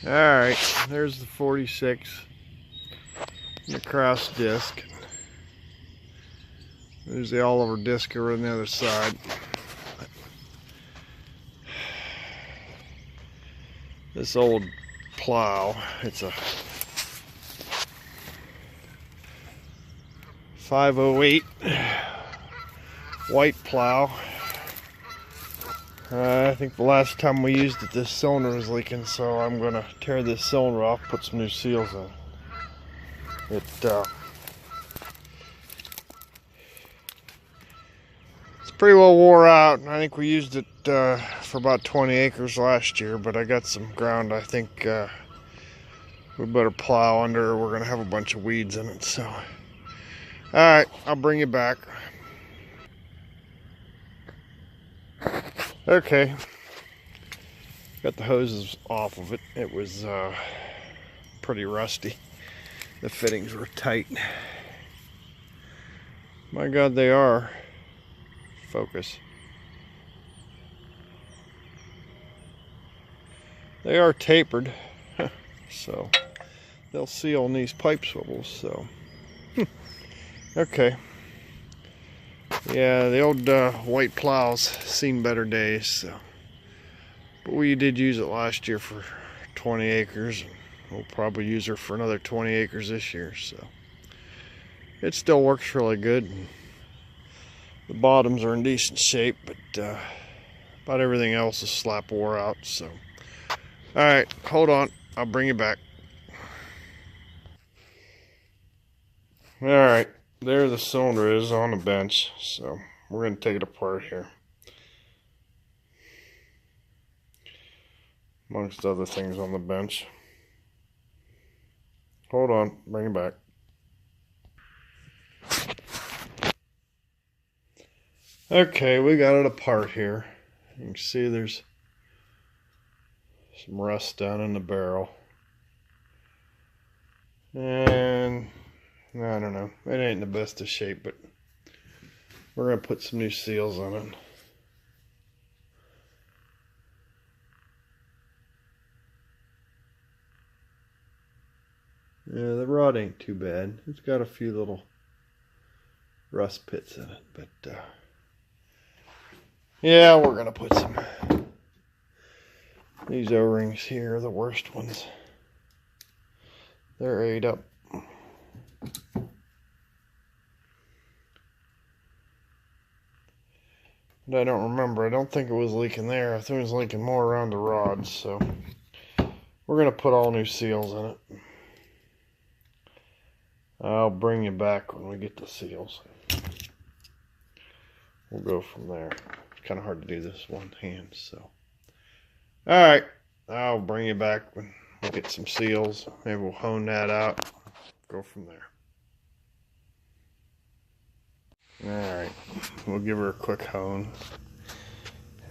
Alright, there's the 46 and the cross disc. There's the Oliver disc over on the other side. This old plow, it's a 508 white plow. I think the last time we used it, this cylinder was leaking, so I'm going to tear this cylinder off, put some new seals in. It's pretty well wore out. I think we used it for about 20 acres last year, but I got some ground I think we better plow under. We're going to have a bunch of weeds in it, so. Alright, I'll bring you back. Okay, got the hoses off of it. It was pretty rusty. The fittings were tight. My God, they are. Focus. They are tapered, so they'll seal in these pipe swivels, so. Okay. Yeah, the old white plow's seen better days, so. But we did use it last year for 20 acres, and we'll probably use her for another 20 acres this year, so. It still works really good. And the bottoms are in decent shape, but about everything else is slap wore out, so. Alright, hold on, I'll bring you back. Alright. There the cylinder is on the bench, so we're going to take it apart here. Amongst other things on the bench. Hold on, bring it back. Okay, we got it apart here. You can see there's some rust down in the barrel. And I don't know, it ain't in the best of shape, but we're going to put some new seals on it. Yeah, the rod ain't too bad. It's got a few little rust pits in it, but yeah, we're going to put some. These O-rings here are the worst ones. They're ate up. I don't remember. I don't think it was leaking there. I think it was leaking more around the rods. So we're going to put all new seals in it. I'll bring you back when we get the seals. We'll go from there. It's kind of hard to do this one hand. So, all right. I'll bring you back when we get some seals. Maybe we'll hone that out. Go from there. Alright, we'll give her a quick hone,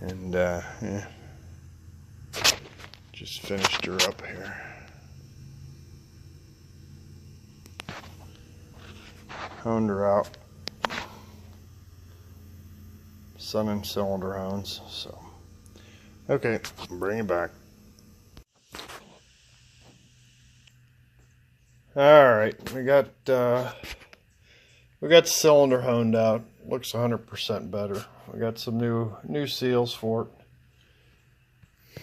and yeah, just finished her up here. Honed her out. Sun and cylinder hones, so. Okay, bring it back. Alright, we got the cylinder honed out. Looks 100% better. We got some new seals for it.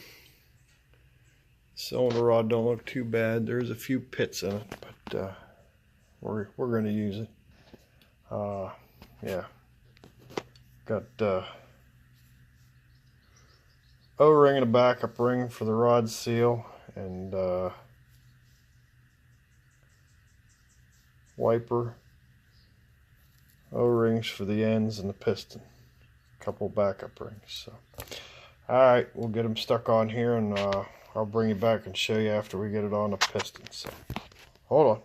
Cylinder rod don't look too bad. There's a few pits in it, but we're going to use it. Yeah. Got O-ring and a backup ring for the rod seal, and wiper. O-rings for the ends and the piston. A couple backup rings. So, alright, we'll get them stuck on here, and I'll bring you back and show you after we get it on the piston. So, hold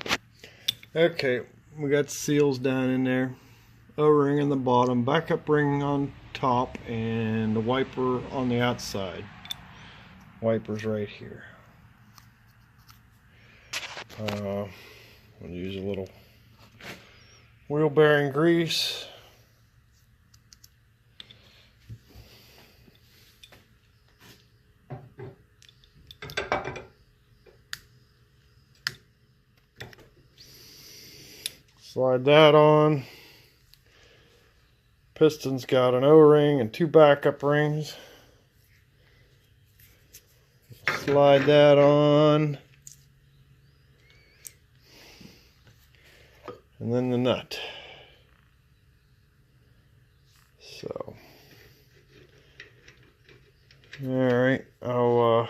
on. Okay, we got seals down in there. O-ring in the bottom, backup ring on top, and the wiper on the outside. Wiper's right here. We'll use a little wheel bearing grease. Slide that on. Piston's got an O-ring and 2 backup rings. Slide that on. And then the nut. So, alright, I'll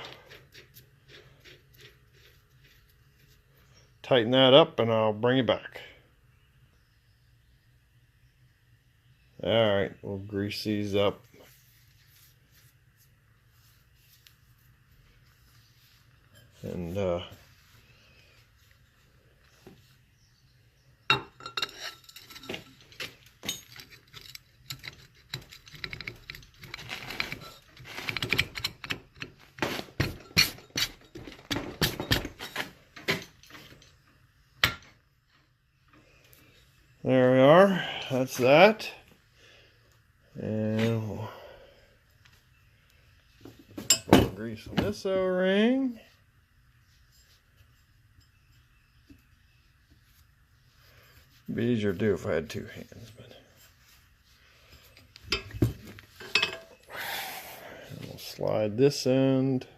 tighten that up and I'll bring it back. Alright, we'll grease these up. And there we are. That's that. And we'll grease on this O-ring. It'd be easier to do if I had 2 hands, but and we'll slide this end.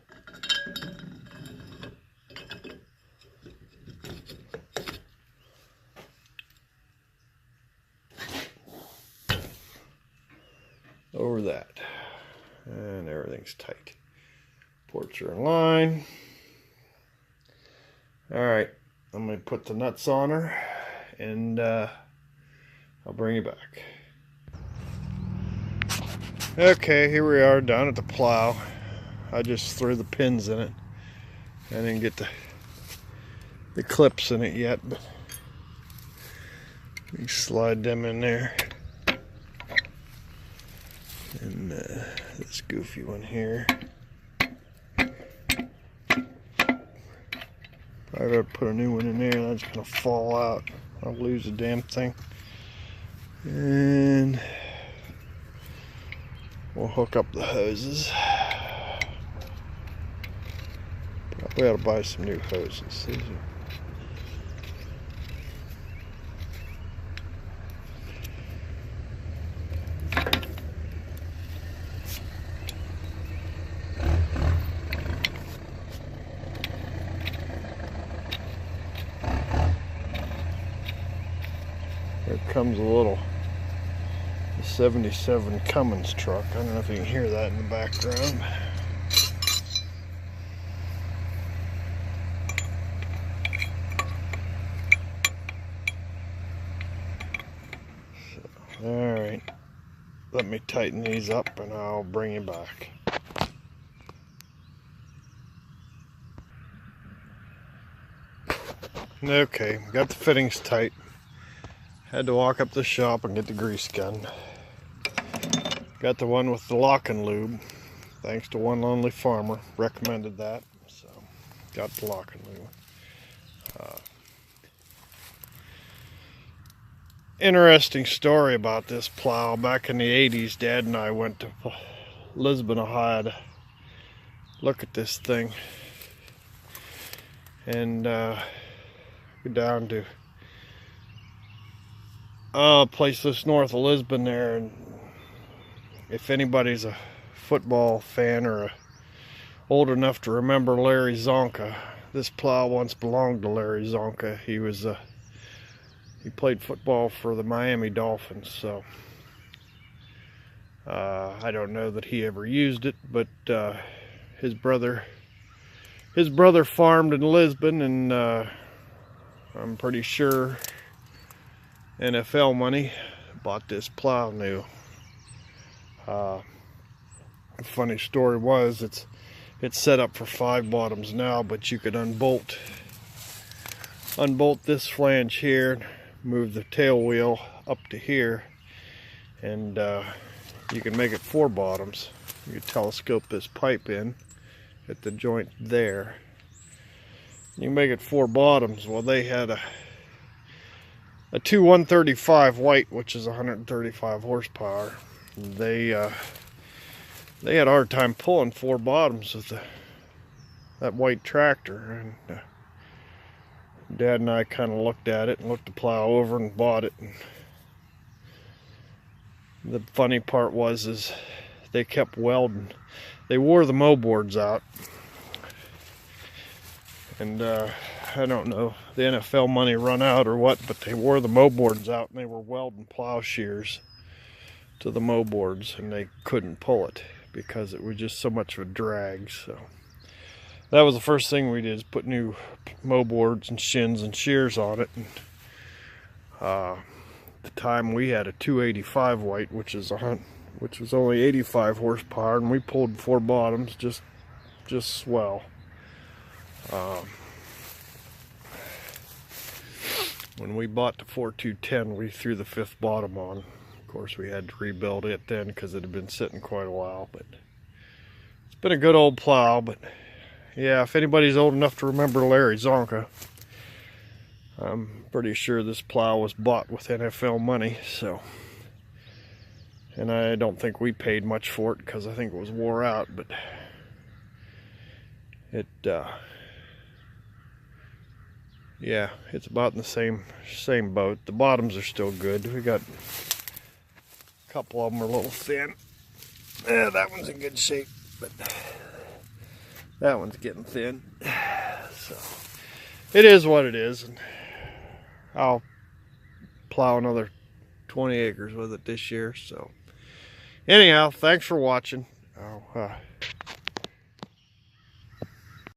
Over that, and everything's tight. Ports are in line. Alright, I'm going to put the nuts on her, and I'll bring you back. Okay, here we are down at the plow. I just threw the pins in it. I didn't get the clips in it yet, but we slide them in there. And this goofy one here. Probably gotta put a new one in there. That's gonna fall out. I'll lose the damn thing. And we'll hook up the hoses. Probably ought to buy some new hoses. These are There comes a little 77 Cummins truck. I don't know if you can hear that in the background. So, alright. Let me tighten these up and I'll bring you back. Okay, got the fittings tight. Had to walk up the shop and get the grease gun. Got the one with the lock and lube. Thanks to one lonely farmer. Recommended that. So, got the lock and lube. Interesting story about this plow. Back in the 80s, Dad and I went to Lisbon, Ohio to look at this thing. And go down to a place just north of Lisbon there, and if anybody's a football fan or old enough to remember Larry Zonka, this plow once belonged to Larry Zonka. He played football for the Miami Dolphins, so I don't know that he ever used it, but his brother farmed in Lisbon, and I'm pretty sure NFL money bought this plow new. The funny story was it's set up for 5 bottoms now, but you could unbolt this flange here, move the tail wheel up to here, and you can make it 4 bottoms. You telescope this pipe in at the joint there. You can make it 4 bottoms. Well, they had a 135 white, which is 135 horsepower. They had a hard time pulling 4 bottoms with that white tractor, and Dad and I kind of looked at it and looked the plow over and bought it. And the funny part is they kept welding. They wore the mow boards out. And I don't know, the NFL money run out or what, but they wore the mow boards out and they were welding plow shears to the mow boards, and they couldn't pull it because it was just so much of a drag. So that was the first thing we did, is put new mow boards and shins and shears on it. And at the time we had a 285 white, which was only 85 horsepower, and we pulled 4 bottoms just swell. When we bought the 4210, we threw the 5th bottom on. Of course, we had to rebuild it then because it had been sitting quite a while. But it's been a good old plow. But yeah, if anybody's old enough to remember Larry Zonka, I'm pretty sure this plow was bought with NFL money. So, and I don't think we paid much for it because I think it was wore out. But it yeah, it's about in the same boat. The bottoms are still good. We got a couple of them are a little thin. Yeah, that one's in good shape, but that one's getting thin. So it is what it is, and I'll plow another 20 acres with it this year. So anyhow, thanks for watching.